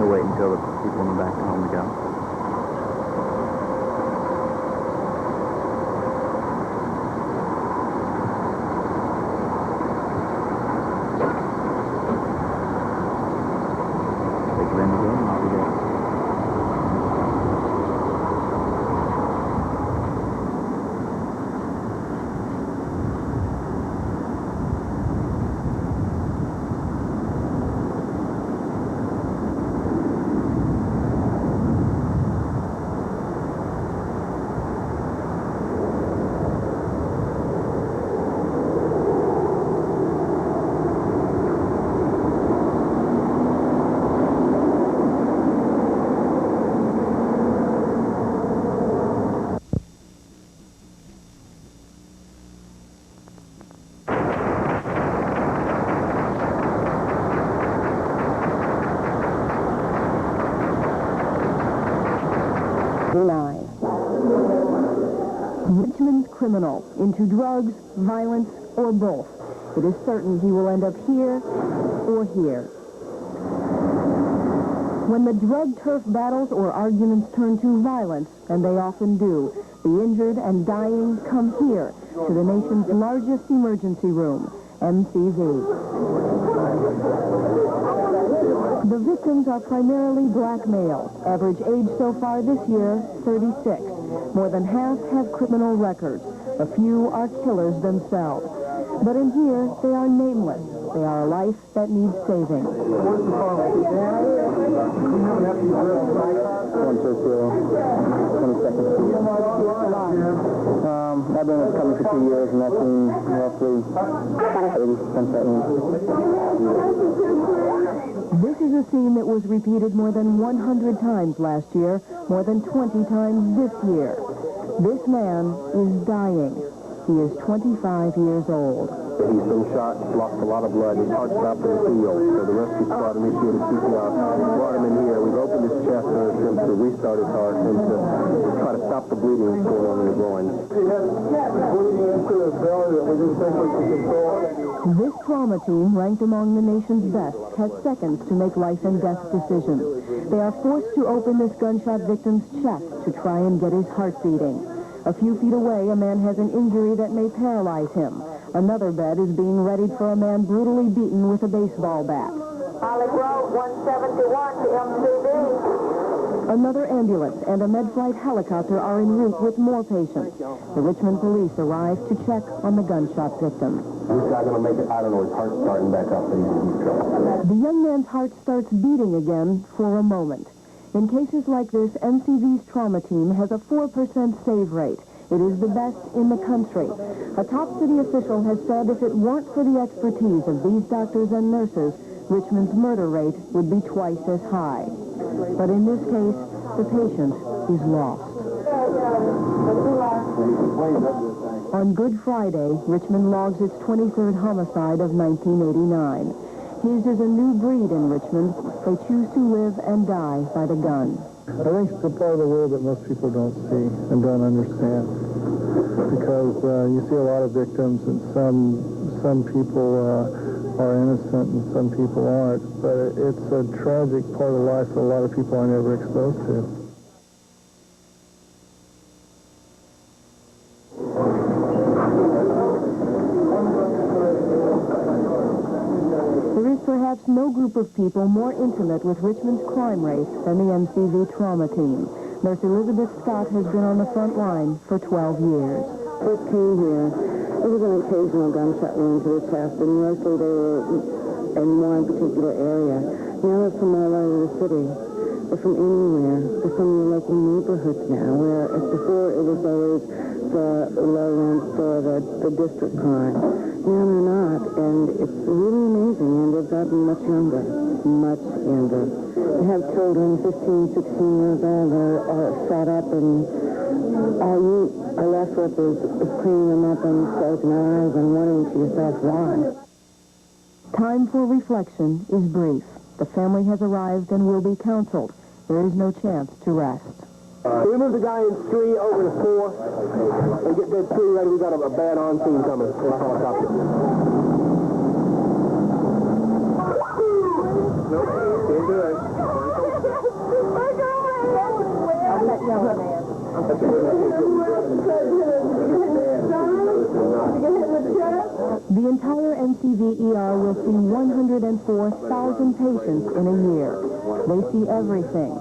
We'll wait until the people in the back are home to go. Take them again, and I'll be there. Richmond's criminal, into drugs, violence, or both. It is certain he will end up here or here. When the drug turf battles or arguments turn to violence, and they often do, the injured and dying come here to the nation's largest emergency room, MCV. The victims are primarily black males. Average age so far this year, 36. More than half have criminal records. A few are killers themselves. But in here, they are nameless. They are a life that needs saving. I've been with the company for 2 years, and that's been roughly 80%. This is a scene that was repeated more than 100 times last year, more than 20 times this year. This man is dying. He is 25 years old. He's been shot, lost a lot of blood. His heart stopped in the field. So the rescue squad initiated CPR, brought him in here. We've opened his chest to attempt to restart his heart and to try to stop the bleeding that's going on in his groin. This trauma team, ranked among the nation's best, has seconds to make life and death decisions. They are forced to open this gunshot victim's chest to try and get his heart beating. A few feet away, a man has an injury that may paralyze him. Another bed is being readied for a man brutally beaten with a baseball bat. Holly Road, 171 to MCV. Another ambulance and a med-flight helicopter are en route with more patients. The Richmond police arrive to check on the gunshot victim. This guy's going to make it. I don't know. His heart's starting back up, but he's in trouble. The young man's heart starts beating again for a moment. In cases like this, MCV's trauma team has a 4% save rate. It is the best in the country. A top city official has said if it weren't for the expertise of these doctors and nurses, Richmond's murder rate would be twice as high. But in this case, the patient is lost. On Good Friday, Richmond logs its 23rd homicide of 1989. His is a new breed in Richmond. They choose to live and die by the gun. I think it's a part of the world that most people don't see and don't understand. Because you see a lot of victims, and some people are innocent and some people aren't. But it's a tragic part of life that a lot of people are never exposed to. Perhaps no group of people more intimate with Richmond's crime race than the MCV trauma team. Nurse Elizabeth Scott has been on the front line for 12 years. First came here, it was an occasional gunshot wound to the chest, and mostly they were in one particular area. Now they're from all over the city. They're from anywhere. They're from your local neighborhoods now, whereas before it was always the low rents or the district crime. Now they're not, and it's really amazing, and they've gotten much younger, much younger. They have children, 15, 16 years old, are fed up, and all you are left with is cleaning them up and closing their eyes and wondering to yourself why. Time for reflection is brief. The family has arrived and will be counseled. There is no chance to rest. We move the guy in 3 over to 4 and get that 3 ready. We got a bad on scene coming. Helicopter. Nope, can't do it. The entire MCV ER will see 104,000 patients in a year. They see everything.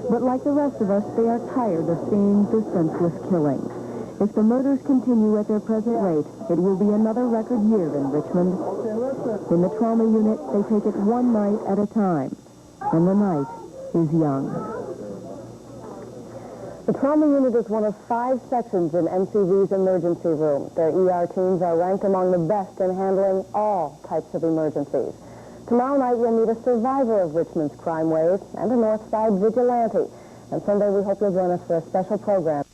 But like the rest of us, they are tired of seeing the senseless killing. If the murders continue at their present rate, it will be another record year in Richmond. In the trauma unit, they take it one night at a time, and the night is young. The trauma unit is one of 5 sections in MCV's emergency room. Their ER teams are ranked among the best in handling all types of emergencies. Tomorrow night, you'll meet a survivor of Richmond's crime wave and a North Side vigilante. And Sunday, we hope you'll join us for a special program.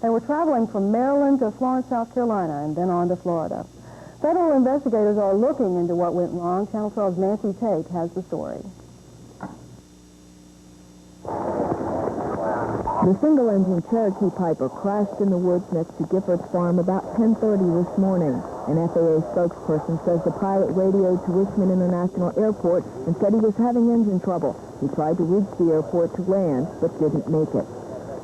They were traveling from Maryland to Florence, South Carolina, and then on to Florida. Federal investigators are looking into what went wrong. Channel 12's Nancy Tate has the story. The single-engine Cherokee Piper crashed in the woods next to Giffords Farm about 10:30 this morning. An FAA spokesperson says the pilot radioed to Richmond International Airport and said he was having engine trouble. He tried to reach the airport to land, but didn't make it.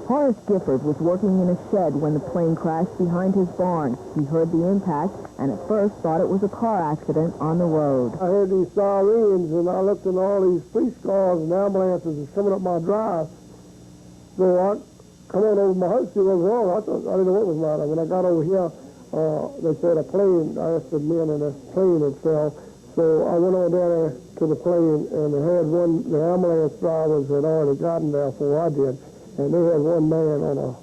Horace Gifford was working in a shed when the plane crashed behind his barn. He heard the impact and at first thought it was a car accident on the road. I heard these sirens, and I looked at all these police cars and ambulances was coming up my drive. So I come on over my house, see what was wrong. I didn't know what was wrong. When I got over here, they said a plane, I asked the men in a plane had fell. So I went on down there to the plane, and they had the ambulance drivers had already gotten there before I did. And they had one man on a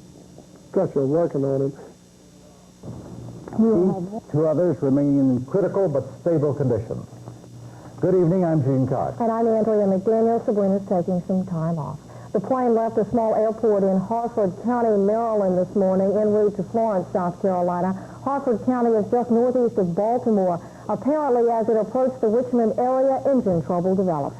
stretcher working on him. 2 others remain in critical but stable condition. Good evening, I'm Gene Cox. And I'm Andrea McDaniel. Sabrina's taking some time off. The plane left a small airport in Harford County, Maryland this morning en route to Florence, South Carolina. Harford County is just northeast of Baltimore. Apparently, as it approached the Richmond area, engine trouble developed.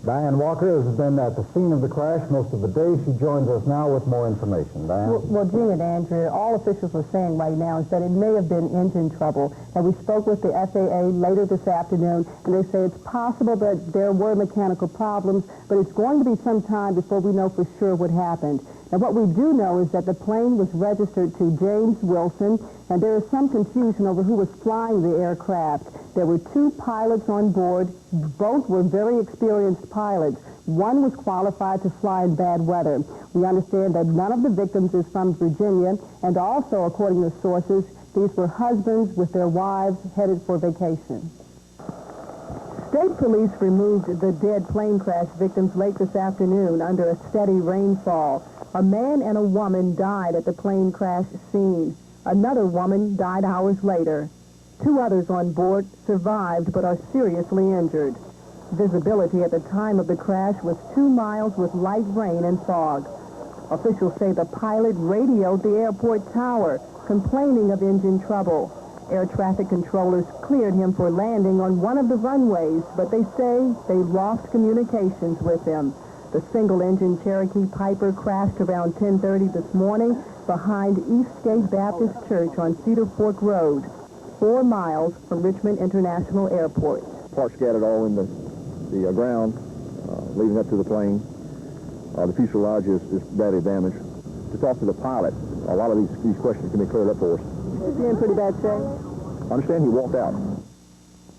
Diane Walker has been at the scene of the crash most of the day. She joins us now with more information. Diane? Well, Gene and Andrea, all officials are saying right now is that it may have been engine trouble. And we spoke with the FAA later this afternoon, and they say it's possible that there were mechanical problems, but it's going to be some time before we know for sure what happened. And what we do know is that the plane was registered to James Wilson, and there is some confusion over who was flying the aircraft. There were 2 pilots on board. Both were very experienced pilots. One was qualified to fly in bad weather. We understand that none of the victims is from Virginia, and also, according to sources, these were husbands with their wives headed for vacation. State police removed the dead plane crash victims late this afternoon under a steady rainfall. A man and a woman died at the plane crash scene. Another woman died hours later. 2 others on board survived but are seriously injured. Visibility at the time of the crash was 2 miles with light rain and fog. Officials say the pilot radioed the airport tower, complaining of engine trouble. Air traffic controllers cleared him for landing on one of the runways, but they say they lost communications with him. The single-engine Cherokee Piper crashed around 10:30 this morning behind Eastgate Baptist Church on Cedar Fork Road, 4 miles from Richmond International Airport. Parts scattered all in the ground leading up to the plane. The fuselage is badly damaged. To talk to the pilot, a lot of these questions can be cleared up for us. Is he in pretty bad shape? I understand he walked out.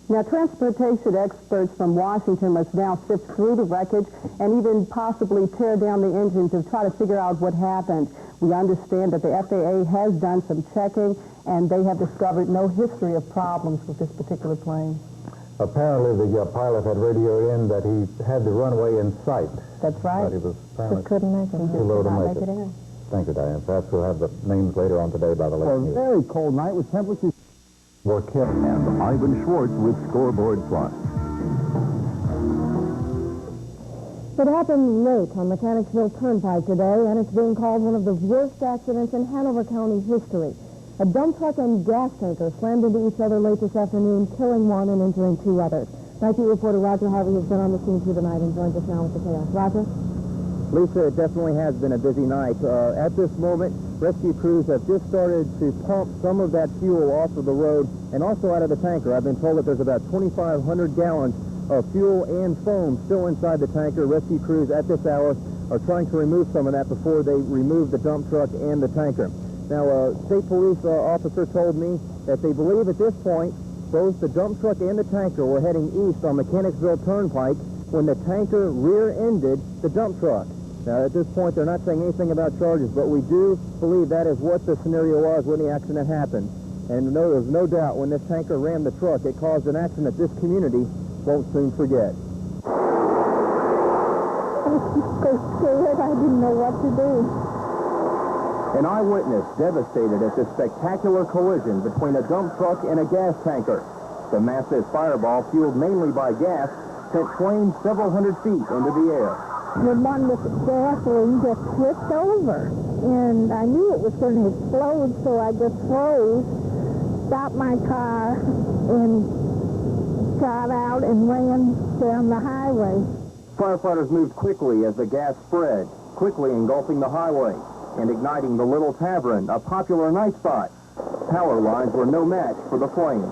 Now, transportation experts from Washington must now sift through the wreckage and even possibly tear down the engine to try to figure out what happened. We understand that the FAA has done some checking, and they have discovered no history of problems with this particular plane. Apparently, the pilot had radioed in that he had the runway in sight. That's right. But he was apparently Just couldn't make it. too low to make it. in. Thank you, Diane. Perhaps we'll have the names later on today by the late news. Very cold night with temperatures. Were killed. And Ivan Schwartz with Scoreboard Plus. It happened late on Mechanicsville Turnpike today, and it's being called one of the worst accidents in Hanover County history. A dump truck and gas tanker slammed into each other late this afternoon, killing one and injuring 2 others. Night View reporter Roger Harvey has been on the scene through the night and joins us now with the chaos. Roger? Lisa, it definitely has been a busy night. At this moment, rescue crews have just started to pump some of that fuel off of the road and also out of the tanker. I've been told that there's about 2,500 gallons of fuel and foam still inside the tanker. Rescue crews at this hour are trying to remove some of that before they remove the dump truck and the tanker. Now, a state police officer told me that they believe at this point both the dump truck and the tanker were heading east on Mechanicsville Turnpike when the tanker rear-ended the dump truck. Now, at this point, they're not saying anything about charges, but we do believe that is what the scenario was when the accident happened. And there's no doubt when this tanker rammed the truck, it caused an accident this community won't soon forget. I was so scared. I didn't know what to do. An eyewitness devastated at this spectacular collision between a dump truck and a gas tanker. The massive fireball, fueled mainly by gas, sent flames several hundred feet into the air. The one with the gasoline just flipped over, and I knew it was going to explode, so I just froze, stopped my car, and got out and ran down the highway. Firefighters moved quickly as the gas spread, quickly engulfing the highway and igniting the Little Tavern, a popular night spot. Power lines were no match for the flames.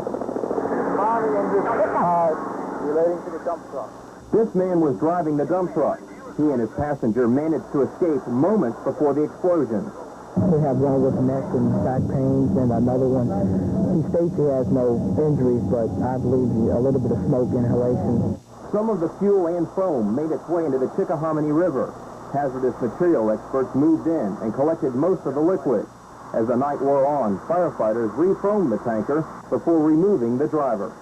Relating to the dump truck. This man was driving the dump truck. He and his passenger managed to escape moments before the explosion. We have one with neck and back pains and another one. He states he has no injuries, but I believe a little bit of smoke inhalation. Some of the fuel and foam made its way into the Chickahominy River. Hazardous material experts moved in and collected most of the liquid. As the night wore on, firefighters refoamed the tanker before removing the driver.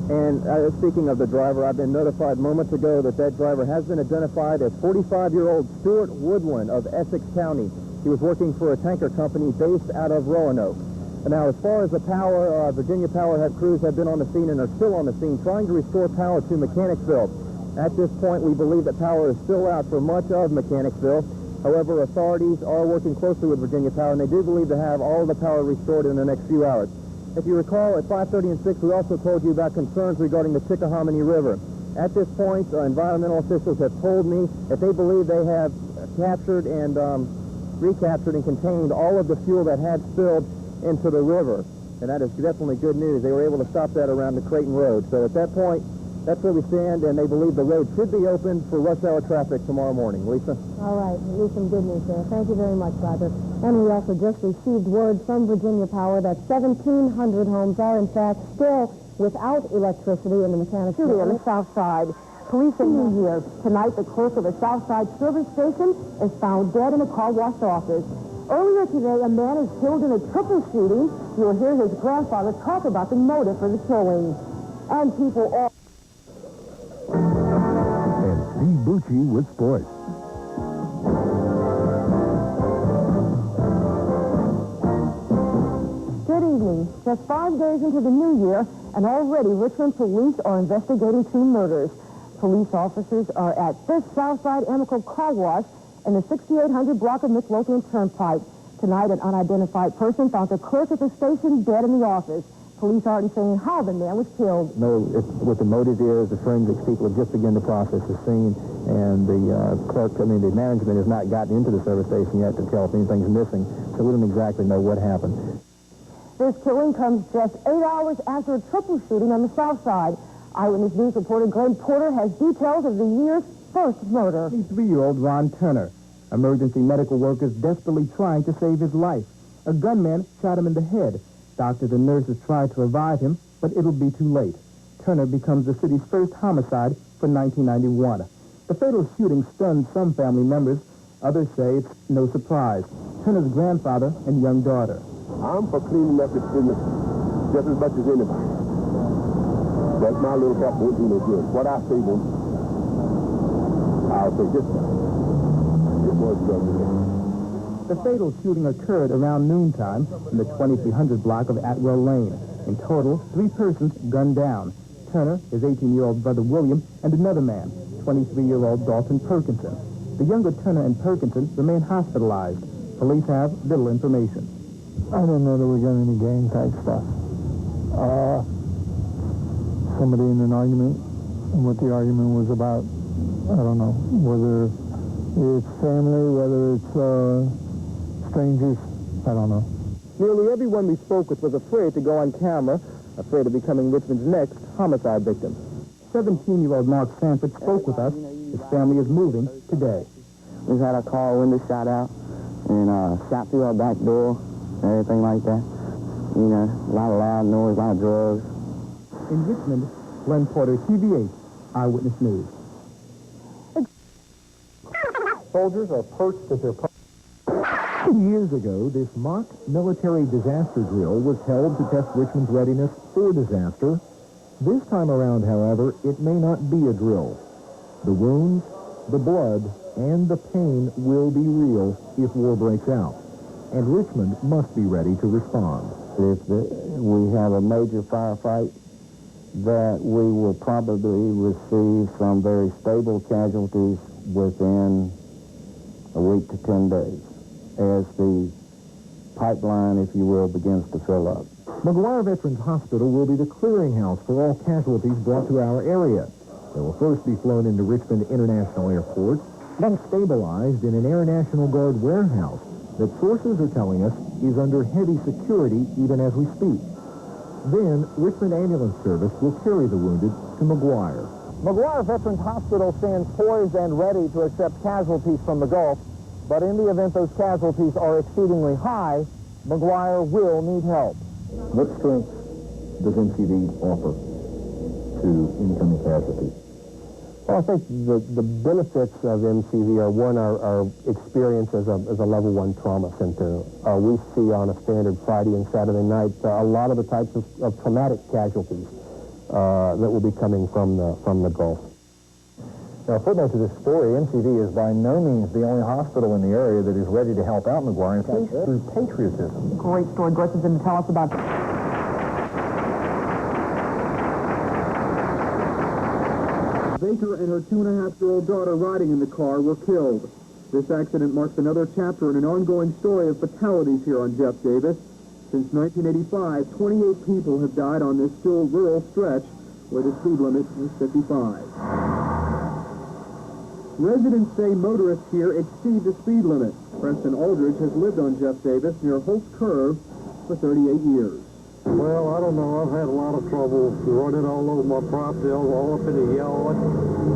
And speaking of the driver, I've been notified moments ago that that driver has been identified as 45-year-old Stuart Woodland of Essex County. He was working for a tanker company based out of Roanoke. And now, as far as the power, Virginia Power crews have been on the scene and are still on the scene trying to restore power to Mechanicsville. At this point, we believe that power is still out for much of Mechanicsville. However, authorities are working closely with Virginia Power, and they do believe to have all the power restored in the next few hours. If you recall, at 5:30 and 6, we also told you about concerns regarding the Chickahominy River. At this point, environmental officials have told me that they believe they have captured and recaptured and contained all of the fuel that had spilled into the river. And that is definitely good news. They were able to stop that around the Creighton Road. So at that point, that's where we stand, and they believe the road should be open for rush hour traffic tomorrow morning. Lisa? All right, at least some good news there. Thank you very much, Roger. And we also just received word from Virginia Power that 1,700 homes are, in fact, still without electricity in the Mechanicsville. On the south side. Police in New Year. Tonight, the clerk of the South Side service station is found dead in a car wash office. Earlier today, a man is killed in a triple shooting. You'll hear his grandfather talk about the motive for the killing. And people all... And Steve Bucci with sports. Good evening. Just 5 days into the new year, and already Richmond police are investigating 2 murders. Police officers are at this Southside Amicable Car Wash in the 6800 block of Midlothian Turnpike. Tonight, an unidentified person found the clerk at the station dead in the office. Police aren't saying how the man was killed. No, what the motive is, the forensics people have just begun to process the scene, and the the management has not gotten into the service station yet to tell if anything's missing, so we don't exactly know what happened. This killing comes just 8 hours after a triple shooting on the south side. Eyewitness News reporter Glenn Porter has details of the year's first murder. 23-year-old Ron Turner. Emergency medical workers desperately trying to save his life. A gunman shot him in the head. Doctors and nurses tried to revive him, but it'll be too late. Turner becomes the city's first homicide for 1991. The fatal shooting stunned some family members. Others say it's no surprise. Turner's grandfather and young daughter. I'm for cleaning up this business just as much as anybody. But my little help won't do no good. What I say won't. I'll say this time. It was done. The fatal shooting occurred around noontime in the 2300 block of Atwell Lane. In total, 3 persons gunned down. Turner, his 18-year-old brother William, and another man, 23-year-old Dalton Perkinson. The younger Turner and Perkinson remain hospitalized. Police have little information. I don't know that we got any gang-type stuff. Somebody in an argument, and what the argument was about, I don't know. Whether it's family, whether it's strangers, I don't know. Nearly everyone we spoke with was afraid to go on camera, afraid of becoming Richmond's next homicide victim. 17-year-old Mark Sanford spoke with us. His family is moving today. We had our car window shot out and shot through our back door and everything like that. You know, a lot of loud noise, a lot of drugs. In Richmond, Glenn Porter, TV8, Eyewitness News. Soldiers are perched at their posts. 2 years ago, this mock military disaster drill was held to test Richmond's readiness for disaster. This time around, however, it may not be a drill. The wounds, the blood, and the pain will be real if war breaks out. And Richmond must be ready to respond. If we have a major firefight, that we will probably receive some very stable casualties within a week to 10 days as the pipeline, if you will, begins to fill up. McGuire Veterans Hospital will be the clearinghouse for all casualties brought to our area. They will first be flown into Richmond International Airport, then stabilized in an Air National Guard warehouse that sources are telling us is under heavy security even as we speak. Then, Richmond Ambulance Service will carry the wounded to McGuire. McGuire Veterans Hospital stands poised and ready to accept casualties from the Gulf, but in the event those casualties are exceedingly high, McGuire will need help. What strength does MCV offer to incoming casualties? Well, I think the benefits of MCV are, one, our experience as a level 1 trauma center. We see on a standard Friday and Saturday night a lot of the types of traumatic casualties that will be coming from the Gulf. Now, footnote to this story, MCV is by no means the only hospital in the area that is ready to help out McGuire, in fact, through patriotism. Great story. Gretchen's going to tell us about Baker and her 2.5-year-old daughter riding in the car were killed. This accident marks another chapter in an ongoing story of fatalities here on Jeff Davis. Since 1985, 28 people have died on this still rural stretch where the speed limit is 55. Residents say motorists here exceed the speed limit. Preston Aldridge has lived on Jeff Davis near Holt's Curve for 38 years. Well, I don't know. I've had a lot of trouble running all over my property, all up in the yard,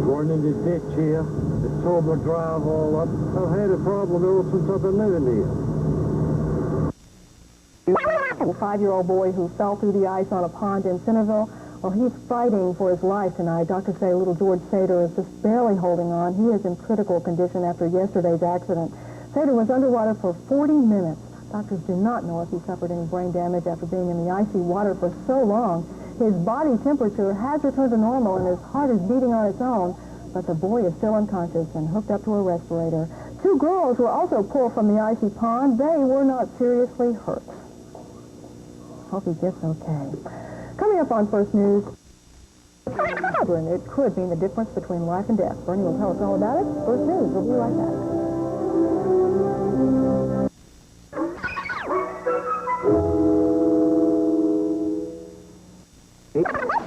running in the ditch here. It tore my drive all up. I've had a problem ever since I've been living here. a 5-year-old boy who fell through the ice on a pond in Centerville. Well, he's fighting for his life tonight. Doctors say little George Sater is just barely holding on. He is in critical condition after yesterday's accident. Sater was underwater for 40 minutes. Doctors do not know if he suffered any brain damage after being in the icy water for so long. His body temperature has returned to normal and his heart is beating on its own, but the boy is still unconscious and hooked up to a respirator. 2 girls were also pulled from the icy pond. They were not seriously hurt. Hope he gets okay. Coming up on First News, it could mean the difference between life and death. Bernie will tell us all about it. First News will be right back.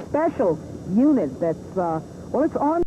Special unit that's, well, it's on